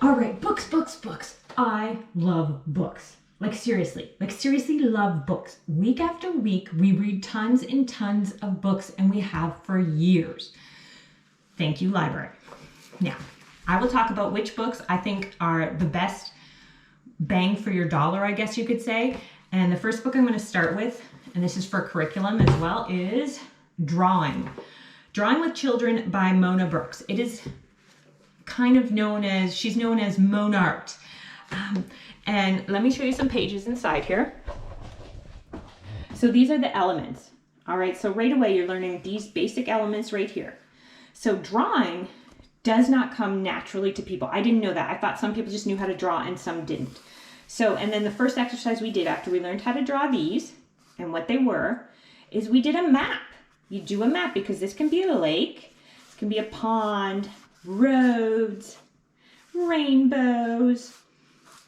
All right, books, books, books. I love books. Like seriously love books. Week after week, we read tons and tons of books, and we have for years. Thank you, library. Now, I will talk about which books I think are the best bang for your dollar, I guess you could say. And the first book I'm going to start with, and this is for curriculum as well, is Drawing. Drawing with Children by Mona Brooks. It is kind of she's known as Monart. And let me show you some pages inside here. So these are the elements. All right, so right away you're learning these basic elements right here. So drawing does not come naturally to people. I didn't know that. I thought some people just knew how to draw and some didn't. So, and then the first exercise we did after we learned how to draw these and what they were, is we did a map. You do a map because this can be a lake, this can be a pond, roads, rainbows,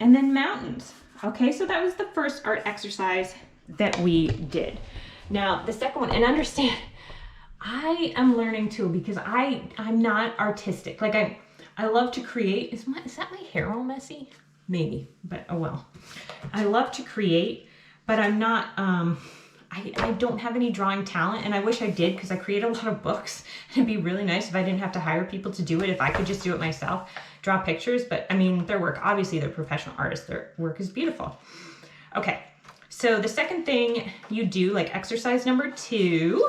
and then mountains. Okay, so that was the first art exercise that we did. Now, the second one, and understand, I am learning too because I'm not artistic. Like I love to create. Is that my hair all messy? Maybe, but oh well. I love to create, but I'm not, I don't have any drawing talent, and I wish I did because I create a lot of books. It'd be really nice if I didn't have to hire people to do it, if I could just do it myself, draw pictures. But I mean, their work, obviously they're professional artists, their work is beautiful. Okay, so the second thing you do, like exercise number 2,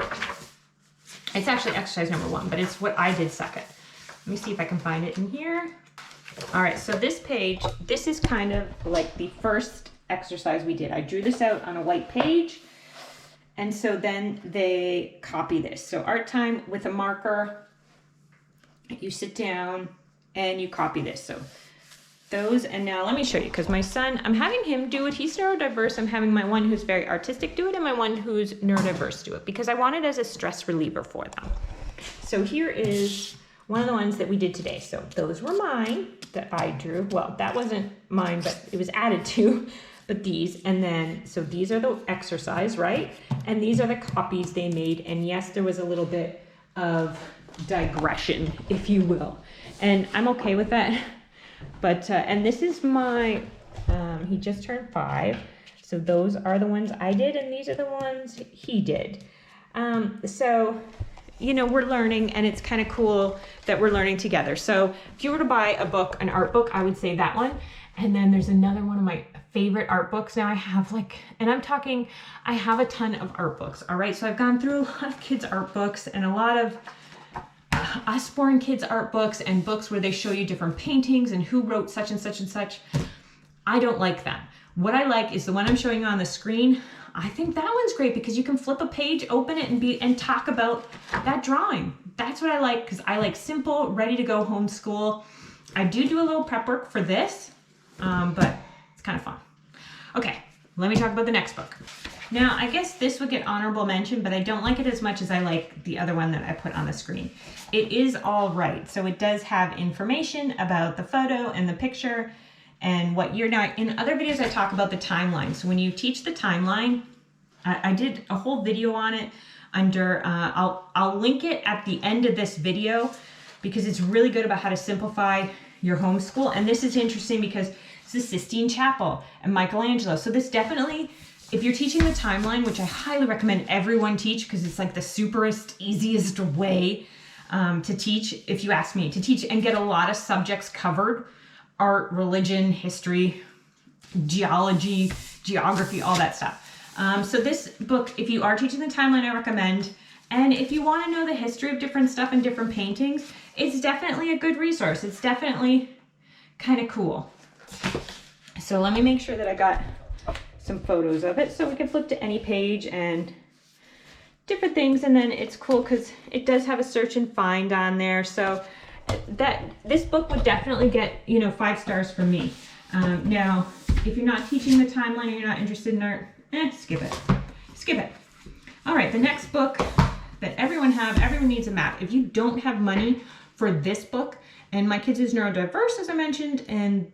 it's actually exercise number 1, but it's what I did second. Let me see if I can find it in here. All right, so this page, this is kind of like the first exercise we did. I drew this out on a white page, and so then they copy this. So art time with a marker, you sit down and you copy this. So those, and now let me show you, because my son, I'm having him do it. He's neurodiverse. I'm having my one who's very artistic do it and my one who's neurodiverse do it because I want it as a stress reliever for them. So here is one of the ones that we did today. So those were mine that I drew. Well, that wasn't mine, but it was added to. But these, and then, so these are the exercise, right? And these are the copies they made. And yes, there was a little bit of digression, if you will. And I'm okay with that. But, and this is my, he just turned 5. So those are the ones I did, and these are the ones he did. So, you know, we're learning, and it's kind of cool that we're learning together. So if you were to buy a book, an art book, I would say that one. And then there's another one of my favorite art books. Now I have and I'm talking, I have a ton of art books. All right. So I've gone through a lot of kids' art books and a lot of Usborne kids' art books and books where they show you different paintings and who wrote such and such and such. I don't like that. What I like is the one I'm showing you on the screen. I think that one's great because you can flip a page, open it, and talk about that drawing. That's what I like, because I like simple, ready to go homeschool. I do a little prep work for this, but it's kind of fun. Okay, let me talk about the next book. Now, I guess this would get honorable mention, but I don't like it as much as I like the other one that I put on the screen. It is all right. So it does have information about the photo and the picture and what you're not. In other videos, I talk about the timeline. So when you teach the timeline, I did a whole video on it under, I'll link it at the end of this video because it's really good about how to simplify your homeschool. And this is interesting because this is Sistine Chapel and Michelangelo. So this definitely, if you're teaching the timeline, which I highly recommend everyone teach because it's like the superest, easiest way to teach, if you ask me, to teach and get a lot of subjects covered: art, religion, history, geology, geography, all that stuff. So this book, if you are teaching the timeline, I recommend. And if you want to know the history of different stuff and different paintings, it's definitely a good resource. It's definitely kind of cool. So let me make sure that I got some photos of it so we can flip to any page and different things. And then it's cool because it does have a search and find on there. So this book would definitely get, 5 stars from me. Now, if you're not teaching the timeline or you're not interested in art, skip it. Skip it. All right, the next book that everyone needs a map. If you don't have money for this book, and my kids is neurodiverse, as I mentioned, and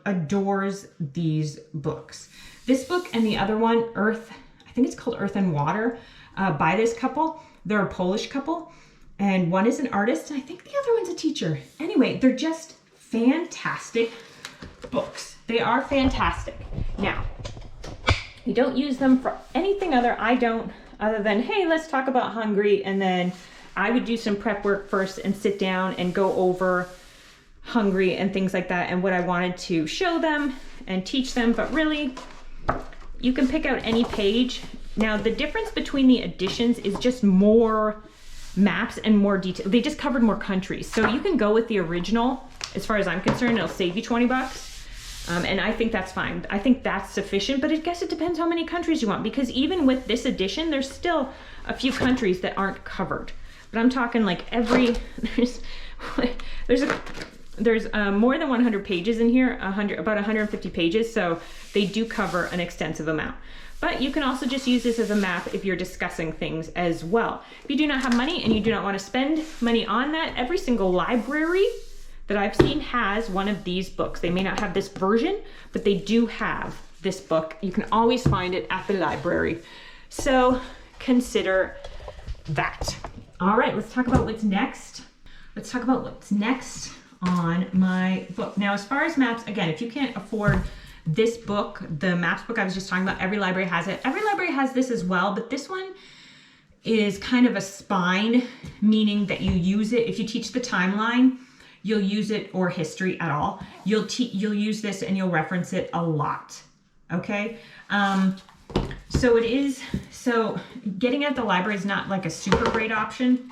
adores these books. This book and the other one, Earth, I think it's called Earth and Water, by this couple. They're a Polish couple, and one is an artist, and I think the other one's a teacher. Anyway, they're just fantastic books. They are fantastic. Now, you don't use them for anything other than, hey, let's talk about Hungry, and then I would do some prep work first and sit down and go over Hungry and things like that and what I wanted to show them and teach them. But really, you can pick out any page. Now, the difference between the editions is just more maps and more detail. They just covered more countries. So you can go with the original. As far as I'm concerned, it'll save you 20 bucks. And I think that's fine. I think that's sufficient, but I guess it depends how many countries you want, because even with this edition, there's still a few countries that aren't covered. But I'm talking like there's more than 100 pages in here, about 150 pages, so they do cover an extensive amount. But you can also just use this as a map if you're discussing things as well. If you do not have money and you do not want to spend money on that, every single library that I've seen has one of these books. They may not have this version, but they do have this book. You can always find it at the library. So consider that. All right, let's talk about what's next. Let's talk about what's next on my book. Now, as far as maps, again, if you can't afford this book, the maps book I was just talking about, every library has it. Every library has this as well, but this one is kind of a spine, meaning that you use it. If you teach the timeline, you'll use it, or history at all. You'll use this and you'll reference it a lot, okay? So getting at the library is not like a super great option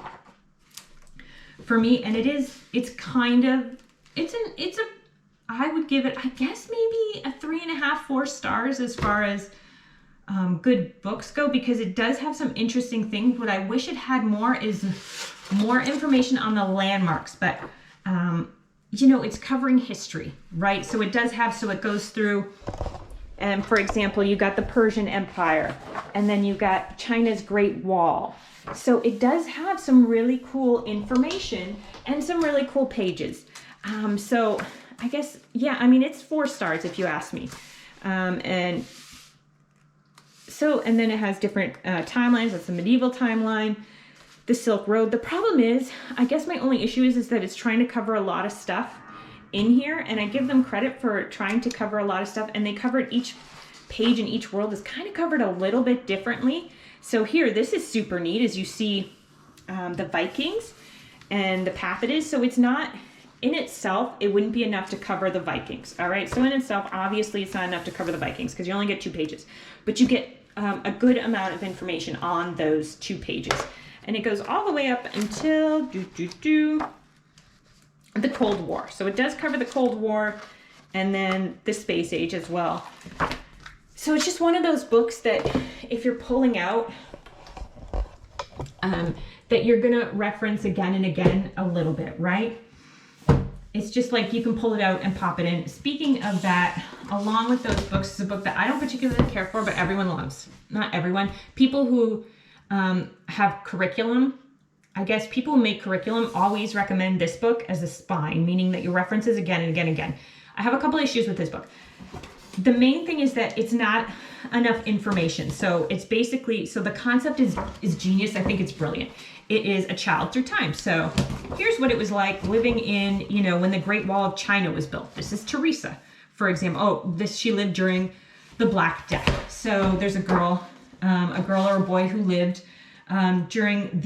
for me, and I would give it, I guess maybe a 3.5, 4 stars as far as good books go, because it does have some interesting things. What I wish it had more is more information on the landmarks, but it's covering history, right? So it does have, so it goes through, and for example, you got the Persian Empire, and then you got China's Great Wall. So it does have some really cool information and some really cool pages. So I guess, yeah, I mean, it's 4 stars if you ask me. And then it has different timelines. That's the medieval timeline, the Silk Road. The problem is, I guess my only issue is that it's trying to cover a lot of stuff in here, and I give them credit for trying to cover a lot of stuff, and they covered each page in each world is kind of covered a little bit differently. So here, this is super neat, as you see the Vikings and the path it is. So it's not, in itself, it wouldn't be enough to cover the Vikings, all right? So in itself, obviously, it's not enough to cover the Vikings because you only get 2 pages, but you get a good amount of information on those 2 pages. And it goes all the way up until the Cold War. So it does cover the Cold War and then the Space Age as well. So it's just one of those books that if you're pulling out, that you're gonna reference again and again a little bit, right? It's just like you can pull it out and pop it in. Speaking of that, along with those books, is a book that I don't particularly care for, but everyone loves. Not everyone. People who have curriculum, I guess people who make curriculum always recommend this book as a spine, meaning that you references again and again and again. I have a couple issues with this book. The main thing is that it's not enough information. So it's basically, so the concept is genius. I think it's brilliant. It is a child through time. So here's what it was like living in, when the Great Wall of China was built. This is Teresa, for example. She lived during the Black Death. So there's a girl or a boy who lived during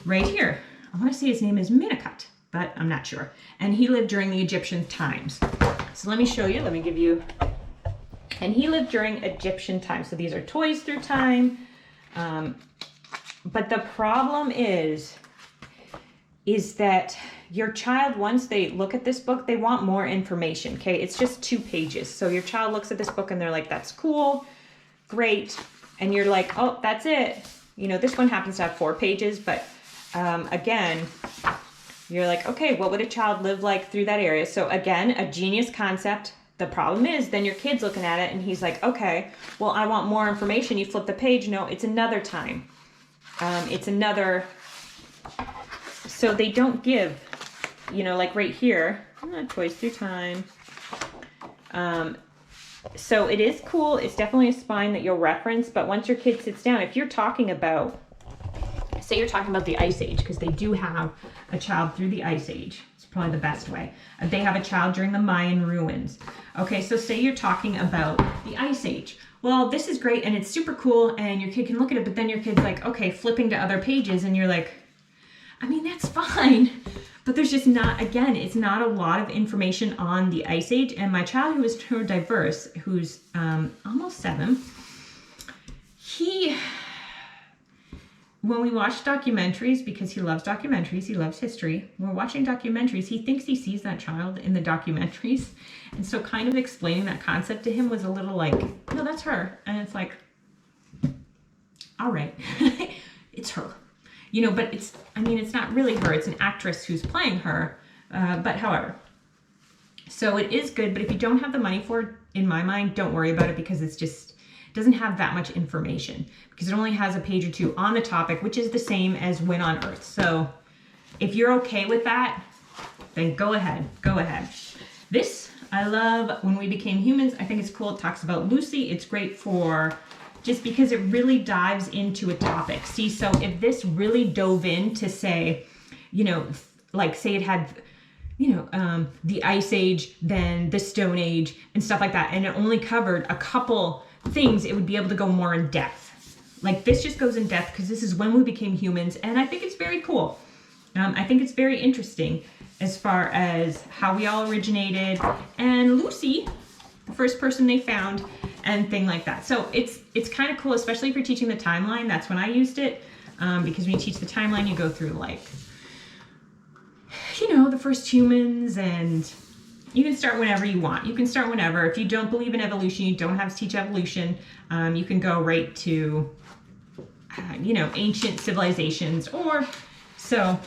right here. I want to say his name is Minakut, but I'm not sure. And he lived during the Egyptian times. So let me show you, and he lived during Egyptian times. So these are toys through time. But the problem is that your child, once they look at this book, they want more information, okay? It's just 2 pages. So your child looks at this book and they're like, that's cool, great. And you're like, oh, that's it. This one happens to have 4 pages, but again, you're like, okay, what would a child live like through that area? So again, a genius concept. The problem is then your kid's looking at it and he's like, okay, well, I want more information. You flip the page. No, it's another time. So they don't give, like right here, toys through time. So it is cool. It's definitely a spine that you'll reference, but once your kid sits down, if you're talking about, say you're talking about the Ice Age, because they do have a child through the Ice Age. It's probably the best way. They have a child during the Mayan ruins. Okay, so say you're talking about the Ice Age. Well, this is great and it's super cool and your kid can look at it, but then your kid's like, okay, flipping to other pages and you're like, I mean, that's fine, but there's just not, again, it's not a lot of information on the Ice Age. And my child who is neurodiverse, who's almost 7, when we watch documentaries, because he loves documentaries, he loves history, when we're watching documentaries, he thinks he sees that child in the documentaries. And so kind of explaining that concept to him was a little like, no, that's her. And it's like, all right, it's her. You know, but it's not really her. It's an actress who's playing her. But however, so it is good. But if you don't have the money for it, in my mind, don't worry about it because it's just, doesn't have that much information because it only has a page or 2 on the topic, which is the same as When on Earth. So if you're okay with that, then go ahead. This, I love When We Became Humans. I think it's cool. It talks about Lucy. It's great for just because it really dives into a topic. See, so if this really dove in to say, you know, like say it had, you know, the Ice Age, then the Stone Age and stuff like that, and it only covered a couple things, it would be able to go more in depth. Like this just goes in depth because this is When We Became Humans, and I think it's very cool. I think it's very interesting as far as how we all originated and Lucy, the first person they found, and thing like that. So it's kind of cool, especially if you're teaching the timeline. That's when I used it, because when you teach the timeline, you go through like, you know, the first humans, and you can start whenever you want. You can start whenever. If you don't believe in evolution, you don't have to teach evolution. You can go right to, you know, ancient civilizations or so.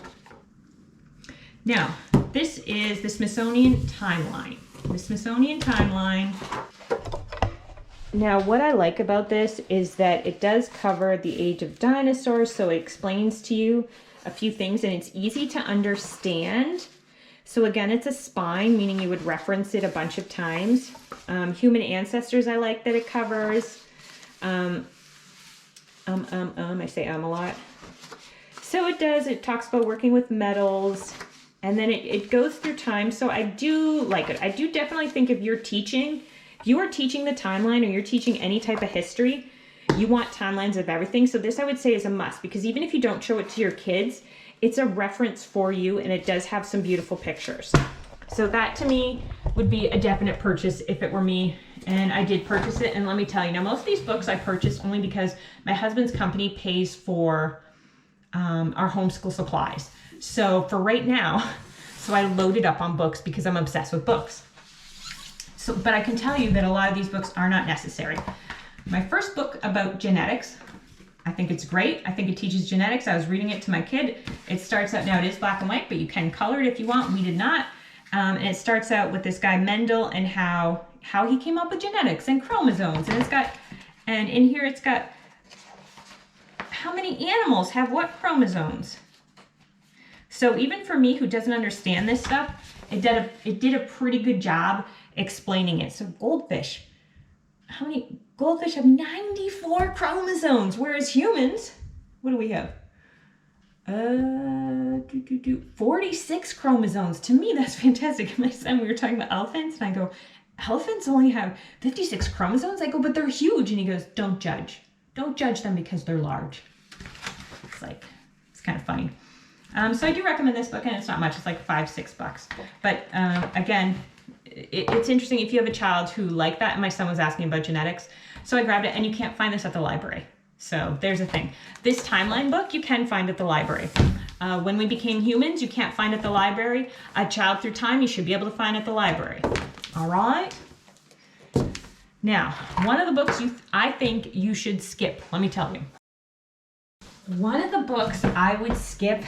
Now, this is the Smithsonian timeline. The Smithsonian timeline. Now, what I like about this is that it does cover the age of dinosaurs, so it explains to you a few things, and it's easy to understand. So again, it's a spine, meaning you would reference it a bunch of times. Human ancestors, I like that it covers. I say a lot. So it talks about working with metals, and then it goes through time. So I do like it. I do definitely think if you are teaching the timeline or you're teaching any type of history, you want timelines of everything. So this I would say is a must, because even if you don't show it to your kids, it's a reference for you, and it does have some beautiful pictures. So that to me would be a definite purchase if it were me, and I did purchase it. And let me tell you, now most of these books I purchased only because my husband's company pays for our homeschool supplies. So for right now, so I loaded up on books because I'm obsessed with books. So, but I can tell you that a lot of these books are not necessary. My first book about genetics, I think it's great. I think it teaches genetics. I was reading it to my kid. It starts out, now it is black and white, but you can color it if you want. We did not. And it starts out with this guy Mendel and how he came up with genetics and chromosomes. And in here it's got how many animals have what chromosomes. So even for me who doesn't understand this stuff, it did a pretty good job explaining it. So goldfish, how many goldfish have 94 chromosomes, whereas humans, what do we have? 46 chromosomes. To me, that's fantastic. My son, we were talking about elephants, and I go, elephants only have 56 chromosomes? I go, but they're huge. And he goes, don't judge. Don't judge them because they're large. It's like, it's kind of funny. So I do recommend this book, and it's not much. It's like $5-6. But again, it's interesting if you have a child who like that. And my son was asking about genetics, so I grabbed it, and you can't find this at the library. So there's a thing. This timeline book you can find at the library. When We Became Humans, you can't find at the library. A Child Through Time, you should be able to find at the library. All right. Now, one of the books I think you should skip. Let me tell you. One of the books I would skip,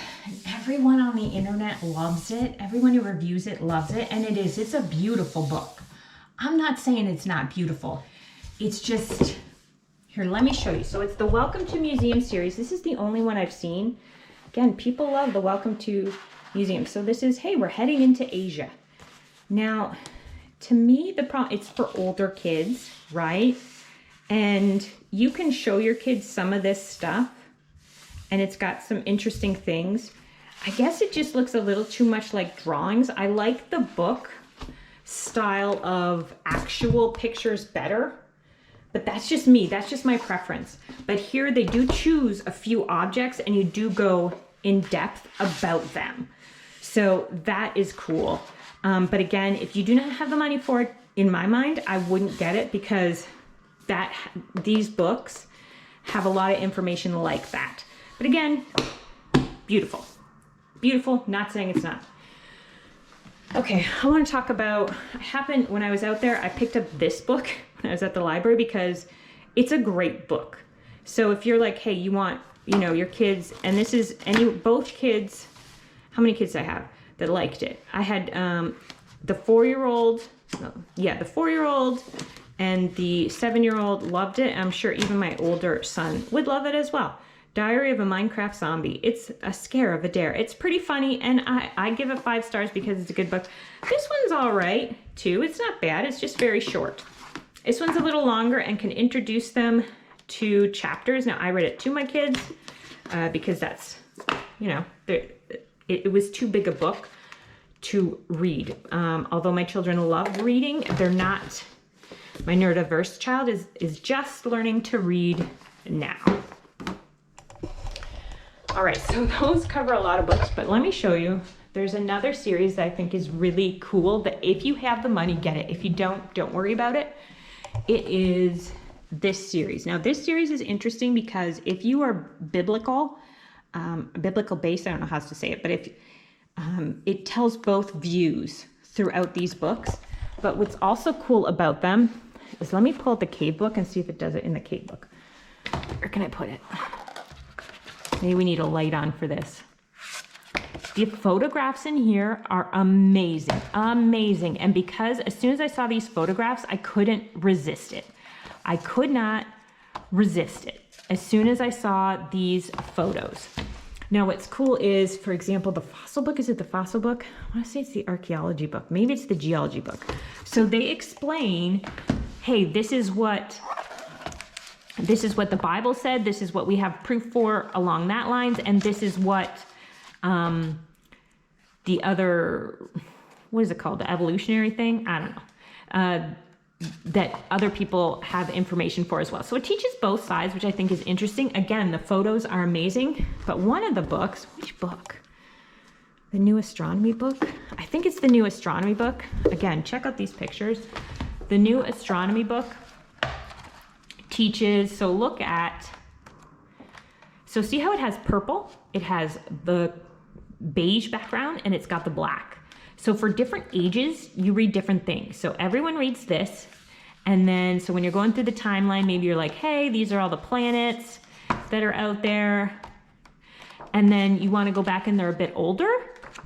everyone on the internet loves it. Everyone who reviews it loves it. And it's a beautiful book. I'm not saying it's not beautiful. It's just, here, let me show you. So it's the Welcome to Museum series. This is the only one I've seen. Again, people love the Welcome to Museum. So this is, hey, we're heading into Asia. Now, to me, it's for older kids, right? And you can show your kids some of this stuff, and it's got some interesting things. I guess it just looks a little too much like drawings. I like the book style of actual pictures better, but that's just me. That's just my preference. But here they do choose a few objects and you do go in depth about them. So that is cool. But again, if you do not have the money for it, in my mind, I wouldn't get it because these books have a lot of information like that. But again, beautiful. Beautiful, not saying it's not. Okay, I want to talk about, when I was out there, I picked up this book when I was at the library because it's a great book. So if you're like, hey, you want, your kids, and this is, both kids, how many kids did I have that liked it? I had the 4-year-old, the 4-year-old and the 7-year-old loved it. I'm sure even my older son would love it as well. Diary of a Minecraft Zombie. It's a scare of a dare. It's pretty funny, and I give it 5 stars because it's a good book. This one's all right, too. It's not bad. It's just very short. This one's a little longer and can introduce them to chapters. Now, I read it to my kids because that's, it was too big a book to read. Although my children love reading, they're not, my neurodiverse child is just learning to read now. All right, so those cover a lot of books, but let me show you. There's another series that I think is really cool that if you have the money, get it. If you don't worry about it. It is this series. Now, this series is interesting because if you are biblical based, I don't know how to say it, but if it tells both views throughout these books. But what's also cool about them is, let me pull out the cave book and see if it does it in the cave book. Where can I put it? Maybe we need a light on for this. The photographs in here are amazing, amazing. And because as soon as I saw these photographs, I couldn't resist it. I could not resist it as soon as I saw these photos. Now what's cool is, for example, the fossil book. Is it the fossil book? I want to say it's the archaeology book. Maybe it's the geology book. So they explain, hey, this is what the Bible said, this is what we have proof for along that lines, and this is what the other, what is it called, the evolutionary thing? I don't know. That other people have information for as well. So it teaches both sides, which I think is interesting. Again, the photos are amazing, but one of the books, which book? The new astronomy book? I think it's the new astronomy book. Again, check out these pictures. The new astronomy book teaches, so see how it has purple? It has the beige background and it's got the black. So for different ages, you read different things. So everyone reads this. And then, so when you're going through the timeline, maybe you're like, hey, these are all the planets that are out there. And then you want to go back and they're a bit older,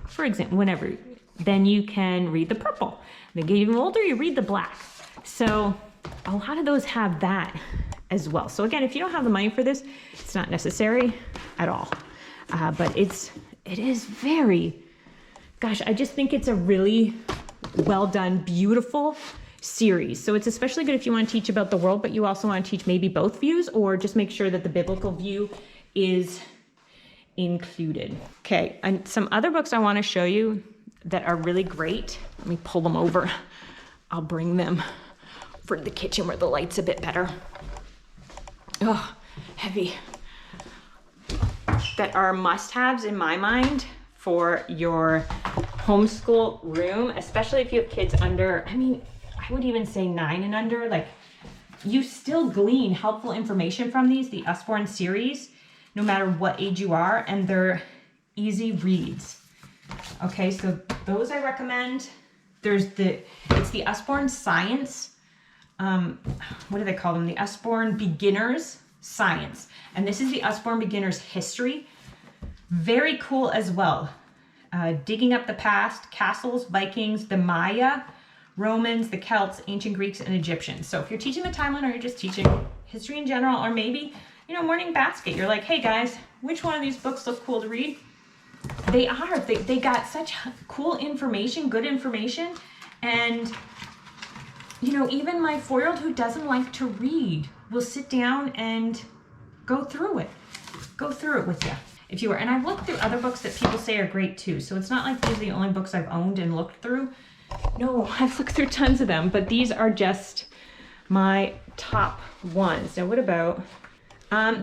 for example, whenever, then you can read the purple. They get even older, you read the black. So a lot of those have that as well. So again, if you don't have the money for this, it's not necessary at all. But it is very, gosh, I just think it's a really well done, beautiful series. So it's especially good if you want to teach about the world, but you also want to teach maybe both views, or just make sure that the biblical view is included. Okay, and some other books I want to show you that are really great. Let me pull them over. I'll bring them for the kitchen where the light's a bit better. Oh, heavy. That are must-haves in my mind for your homeschool room, especially if you have kids under, I mean, I would even say 9 and under. Like, you still glean helpful information from these, the Usborne series, no matter what age you are, and they're easy reads. Okay, so those I recommend. It's the Usborne Science. What do they call them? The Usborne Beginners Science. And this is the Usborne Beginners History. Very cool as well. Digging up the past, castles, Vikings, the Maya, Romans, the Celts, ancient Greeks, and Egyptians. So if you're teaching the timeline, or you're just teaching history in general, or maybe, morning basket, you're like, hey guys, which one of these books look cool to read? They are. They got such cool information, good information. And, even my 4-year-old who doesn't like to read will sit down and go through it with you. if you were. And I've looked through other books that people say are great too. So it's not like these are the only books I've owned and looked through. No, I've looked through tons of them, but these are just my top ones. Now, what about,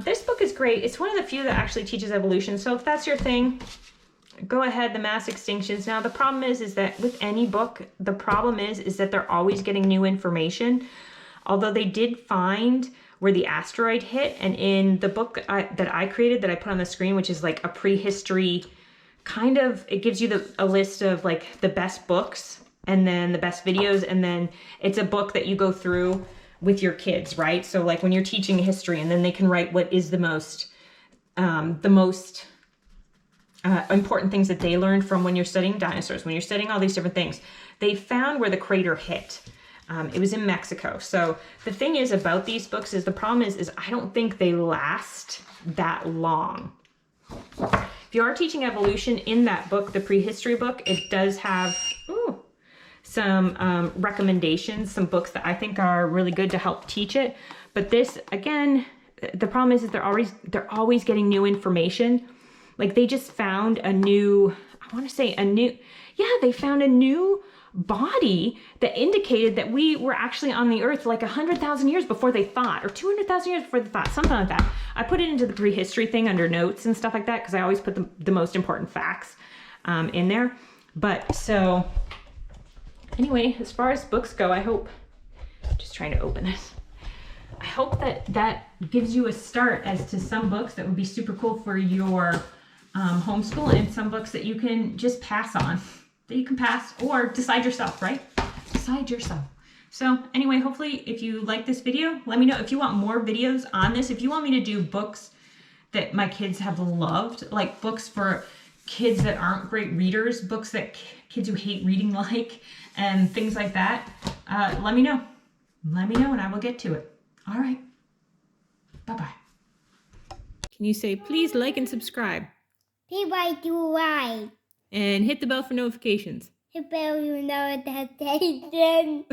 this book is great. It's one of the few that actually teaches evolution. So if that's your thing, go ahead, The Mass Extinctions. Now, the problem is that with any book, the problem is that they're always getting new information. Although they did find where the asteroid hit, and in the book that I created that I put on the screen, which is like a prehistory kind of, it gives you a list of like the best books and then the best videos, and then it's a book that you go through with your kids, right? So like when you're teaching history, and then they can write what is the most important things that they learned from when you're studying dinosaurs, when you're studying all these different things. They found where the crater hit. It was in Mexico. So the thing is about these books is the problem is I don't think they last that long. If you are teaching evolution in that book, the prehistory book, it does have some recommendations, some books that I think are really good to help teach it. But this, again, the problem is they're always getting new information. Like they just found a new, they found a new body that indicated that we were actually on the earth like 100,000 years before they thought, or 200,000 years before they thought, something like that. I put it into the prehistory thing under notes and stuff like that, because I always put the most important facts in there. But so anyway, as far as books go, I hope, just trying to open this, I hope that gives you a start as to some books that would be super cool for your homeschool, and some books that you can just pass on, that you can pass or decide yourself, right? Decide yourself. So anyway, hopefully if you like this video, let me know if you want more videos on this. If you want me to do books that my kids have loved, like books for kids that aren't great readers, books that kids who hate reading like, and things like that, let me know. Let me know and I will get to it. All right. Bye-bye. Can you say, please like and subscribe? Please like to like. And hit the bell for notifications. Hit the bell for notifications.